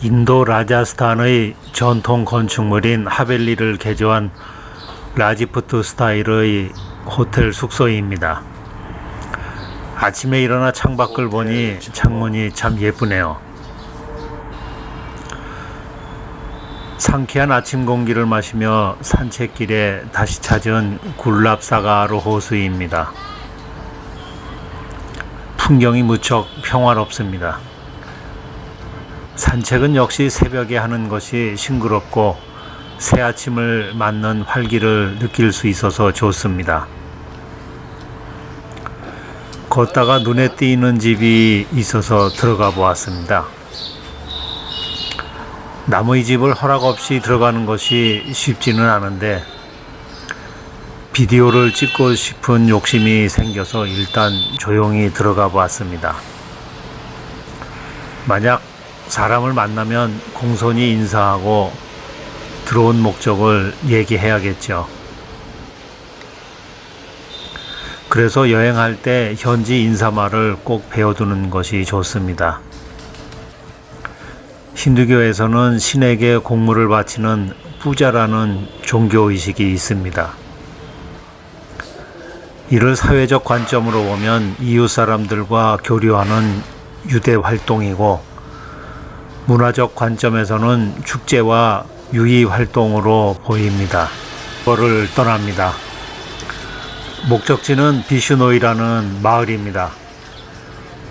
인도 라자스탄의 전통 건축물인 하벨리를 개조한 라지푸트 스타일의 호텔 숙소입니다. 아침에 일어나 창밖을 보니 창문이 참 예쁘네요. 상쾌한 아침 공기를 마시며 산책길에 다시 찾은 굴랍사가르 호수입니다. 풍경이 무척 평화롭습니다. 산책은 역시 새벽에 하는 것이 싱그럽고 새 아침을 맞는 활기를 느낄 수 있어서 좋습니다. 걷다가 눈에 띄는 집이 있어서 들어가 보았습니다. 남의 집을 허락 없이 들어가는 것이 쉽지는 않은데 비디오를 찍고 싶은 욕심이 생겨서 일단 조용히 들어가 보았습니다. 만약 사람을 만나면 공손히 인사하고 들어온 목적을 얘기해야겠죠. 그래서 여행할 때 현지 인사말을 꼭 배워두는 것이 좋습니다. 힌두교에서는 신에게 공물을 바치는 뿌자라는 종교의식이 있습니다. 이를 사회적 관점으로 보면 이웃 사람들과 교류하는 유대 활동이고, 문화적 관점에서는 축제와 유의 활동으로 보입니다. 그거를 떠납니다. 목적지는 비슈노이라는 마을입니다.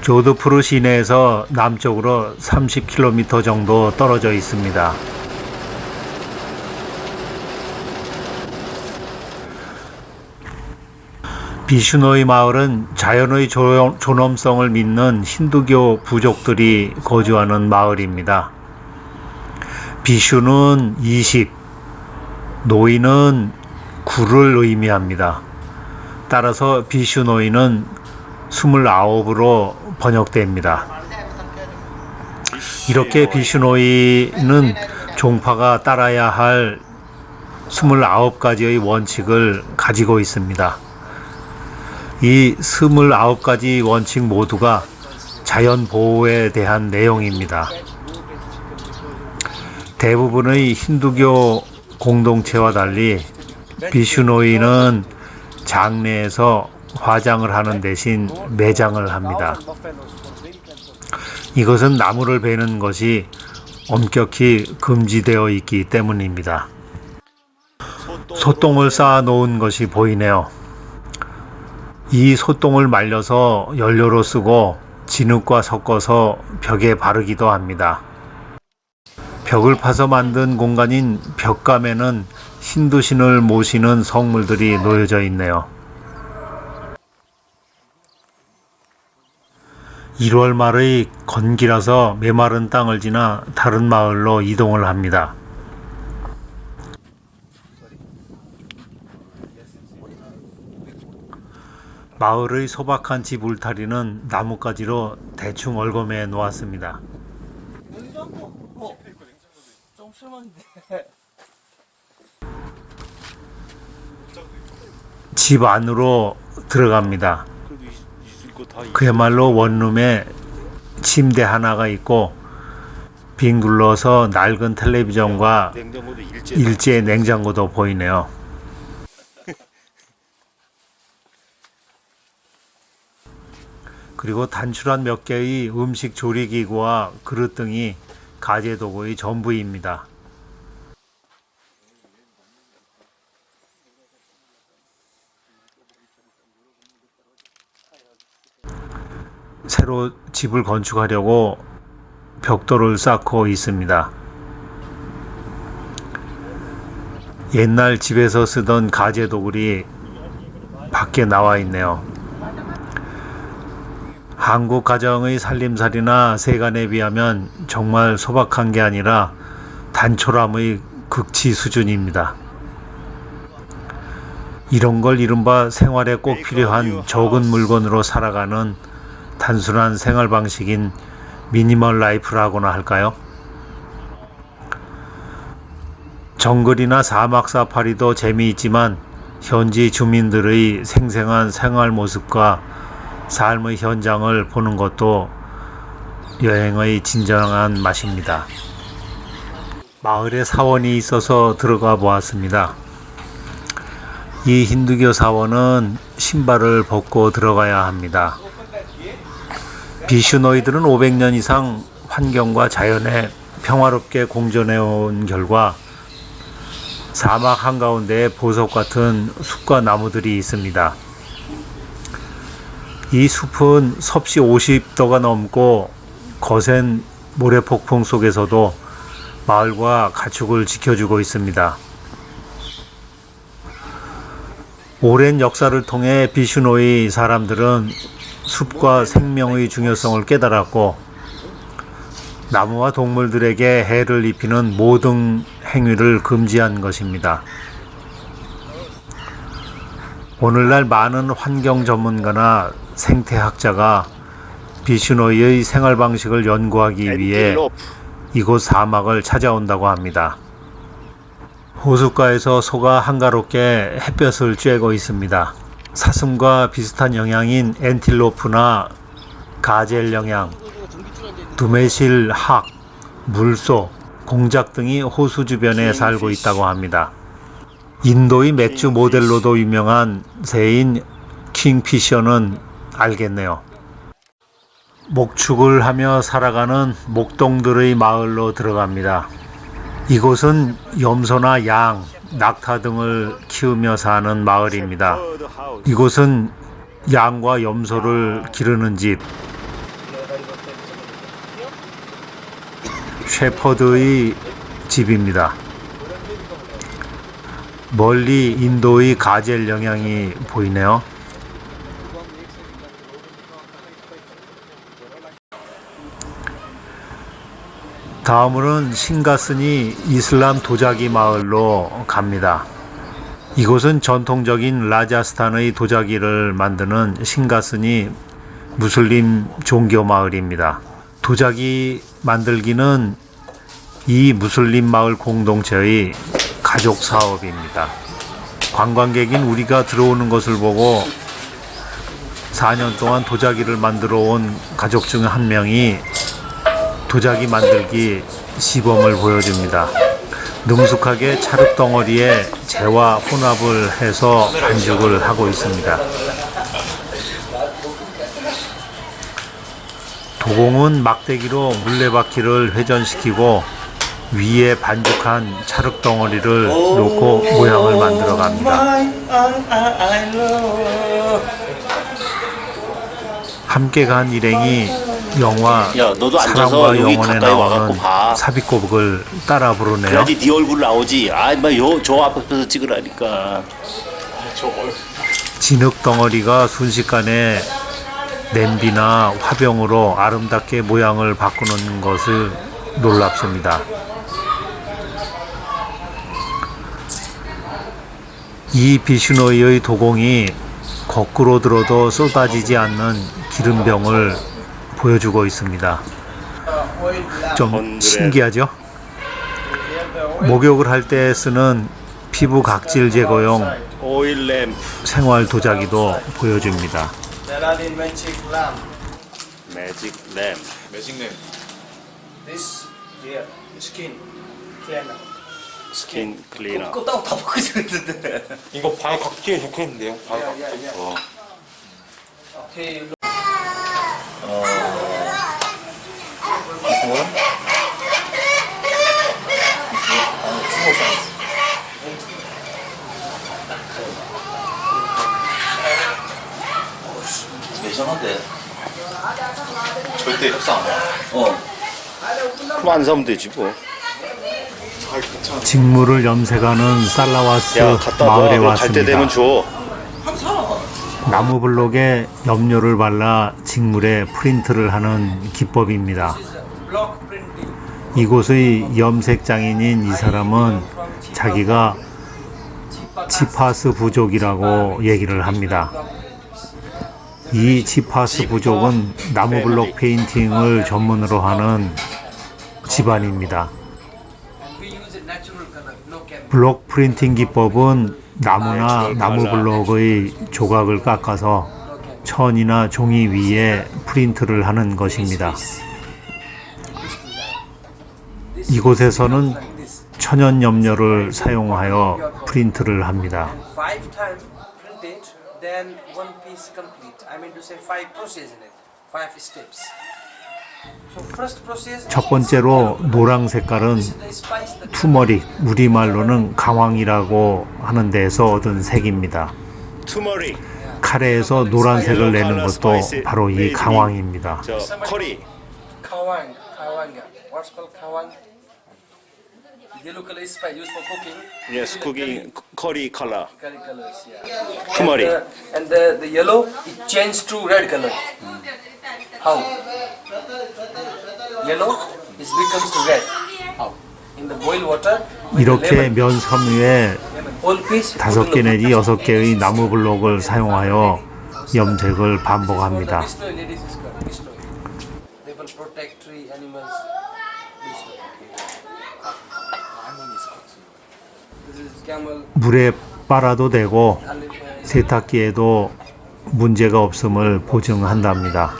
조드푸르 시내에서 남쪽으로 30km 정도 떨어져 있습니다. 비슈노이 마을은 자연의 존엄성을 믿는 힌두교 부족들이 거주하는 마을입니다. 비슈는 20, 노이는 9를 의미합니다. 따라서 비슈노이는 29으로 번역됩니다. 이렇게 비슈노이는 종파가 따라야 할 29가지의 원칙을 가지고 있습니다. 이 29가지 원칙 모두가 자연 보호에 대한 내용입니다. 대부분의 힌두교 공동체와 달리 비슈노이는 장례에서 화장을 하는 대신 매장을 합니다. 이것은 나무를 베는 것이 엄격히 금지되어 있기 때문입니다. 소똥을 쌓아 놓은 것이 보이네요. 이 소똥을 말려서 연료로 쓰고 진흙과 섞어서 벽에 바르기도 합니다. 벽을 파서 만든 공간인 벽감에는 힌두신을 모시는 성물들이 놓여져 있네요. 1월 말의 건기라서 메마른 땅을 지나 다른 마을로 이동을 합니다. 마을의 소박한 집 울타리는 나뭇가지로 대충 얽어매 놓았습니다. 집 안으로 들어갑니다. 그야말로 원룸에 침대 하나가 있고 빙둘러서 낡은 텔레비전과 일제 냉장고도 보이네요. 그리고 단출한 몇 개의 음식 조리기구와 그릇 등이 가재도구의 전부입니다. 새로 집을 건축하려고 벽돌을 쌓고 있습니다. 옛날 집에서 쓰던 가재도구리 밖에 나와 있네요. 한국 가정의 살림살이나 세간에 비하면 정말 소박한 게 아니라 단촐함의 극치 수준입니다. 이런 걸 이른바 생활에 꼭 필요한 적은 물건으로 살아가는 단순한 생활 방식인 미니멀 라이프라고나 할까요? 정글이나 사막 사파리도 재미있지만 현지 주민들의 생생한 생활 모습과 삶의 현장을 보는 것도 여행의 진정한 맛입니다. 마을에 사원이 있어서 들어가 보았습니다. 이 힌두교 사원은 신발을 벗고 들어가야 합니다. 비슈노이들은 500년 이상 환경과 자연에 평화롭게 공존해 온 결과 사막 한가운데에 보석 같은 숲과 나무들이 있습니다. 이 숲은 섭씨 50도가 넘고 거센 모래폭풍 속에서도 마을과 가축을 지켜주고 있습니다. 오랜 역사를 통해 비슈노이 사람들은 숲과 생명의 중요성을 깨달았고 나무와 동물들에게 해를 입히는 모든 행위를 금지한 것입니다. 오늘날 많은 환경 전문가나 생태학자가 비슈노이의 생활 방식을 연구하기 위해 이곳 사막을 찾아온다고 합니다. 호숫가에서 소가 한가롭게 햇볕을 쬐고 있습니다. 사슴과 비슷한 영양인 엔틸로프나 가젤 영양, 두메실 학, 물소, 공작 등이 호수 주변에 살고 있다고 합니다. 인도의 맥주 모델로도 유명한 새인 킹피셔는 알겠네요. 목축을 하며 살아가는 목동들의 마을로 들어갑니다. 이곳은 염소나 양, 낙타 등을 키우며 사는 마을입니다. 이곳은 양과 염소를 기르는 집, 셰퍼드의 집입니다. 멀리 인도의 가젤 영향이 보이네요. 다음으로는 신가스니 이슬람 도자기 마을로 갑니다. 이곳은 전통적인 라자스탄의 도자기를 만드는 신가스니 무슬림 종교 마을입니다. 도자기 만들기는 이 무슬림 마을 공동체의 가족 사업입니다. 관광객인 우리가 들어오는 것을 보고 4년 동안 도자기를 만들어 온 가족 중 한 명이 도자기 만들기 시범을 보여줍니다. 능숙하게 찰흙덩어리에 재와 혼합을 해서 반죽을 하고 있습니다. 도공은 막대기로 물레바퀴를 회전시키고 위에 반죽한 찰흙덩어리를 놓고 모양을 만들어 갑니다. 함께 간 일행이 영화 사랑과 영혼에 나오는 삽입곡을 따라 부르네요. 그래야지 네 얼굴 나오지. 저 앞에서 찍으라니까. 진흙 덩어리가 순식간에 냄비나 화병으로 아름답게 모양을 바꾸는 것을 놀랍습니다. 이 비슈노이의 도공이 거꾸로 들어도 쏟아지지 않는 기름병을 보여주고 있습니다. 좀 신기하죠? 목욕을 할 때 쓰는 피부 각질 제거용 오일 램프. 생활 도자기도 보여줍니다. 매직 램프. This here skin cleaner. 스킨 클리너. 그거 따로 다 먹고 있는데. 이거 발 각기에 적혀있는데요. 발 각기. Okay. 매정한데 절대 협상 안 해. 그럼 안 사면 되지 뭐. 직물을 염색하는 살라와스 야 갖다 마을에 놔. 갈 때 되면 왔습니다. 줘. 나무 블록에 염료를 발라 직물에 프린트를 하는 기법입니다. Block printing. 이곳의 염색 장인인 이 사람은 자기가 치파스 부족이라고 얘기를 합니다. 이 치파스 부족은 나무 블록 페인팅을 전문으로 하는 집안입니다. We use a natural color, no chemical. 블록 프린팅 기법은 나무나 나무 블록의 조각을 깎아서 천이나 종이 위에 프린트를 하는 것입니다. 이곳에서는 천연염료를 사용하여 프린트를 합니다. And 5 times printed, then one piece complete. I mean to say 5 process in it, 5 steps. So first process. 첫 번째로 노랑 색깔은 This is the spice that 투머릭, 우리말로는 강황이라고 하는 데에서 얻은 색입니다. 투머릭. 카레에서 노란색을 내는 것도 바로 이 강황입니다. 저 커리. kawang, what's called kawang? Yellow color spice used for cooking. Yes, cooking curry color. Curry colors, yeah. Turmeric. And the yellow it changed to red color. How? Yellow it becomes to red. How? In the boiled water. with the 이렇게 lemon, 면 섬유에 whole piece. 5개 내지 6개의 나무 블록을 사용하여 염색을 반복합니다. Bisnoy, ladies is called bisnoy. They will protect tree animals. Bisnoy. This is camel, 물에 빨아도 되고 elephant. 세탁기에도 문제가 없음을 보증한답니다.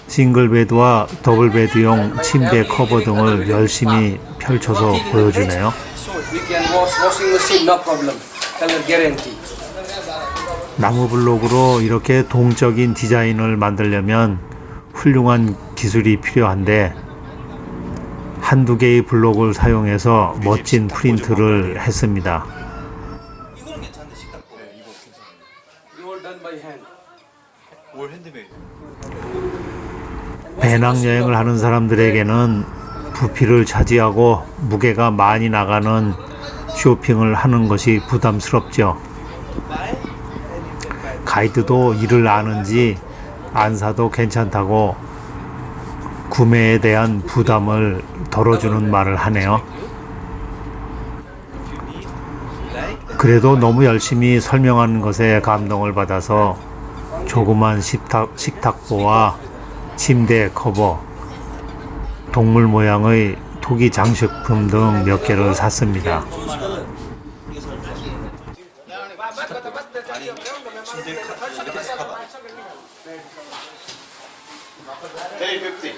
싱글베드와 더블베드용 침대 커버 등을 열심히 펼쳐서 보여주네요. So we can wash washing machine no problem. Color guarantee. 나무 블록으로 이렇게 동적인 디자인을 만들려면 훌륭한 기술이 필요한데 한두 개의 블록을 사용해서 멋진 프린트를 했습니다. 이거는 괜찮은데 식탁보. 네, 이거 괜찮아요. All done by hand. 올 핸드메이드. 배낭여행을 하는 사람들에게는 부피를 차지하고 무게가 많이 나가는 쇼핑을 하는 것이 부담스럽죠. 가이드도 이를 아는지 안 사도 괜찮다고 구매에 대한 부담을 덜어주는 말을 하네요. 그래도 너무 열심히 설명하는 것에 감동을 받아서 조그만 식탁보와 침대 커버, 동물 모양의 토기 장식품 등 몇 개를 샀습니다. Hey, 50.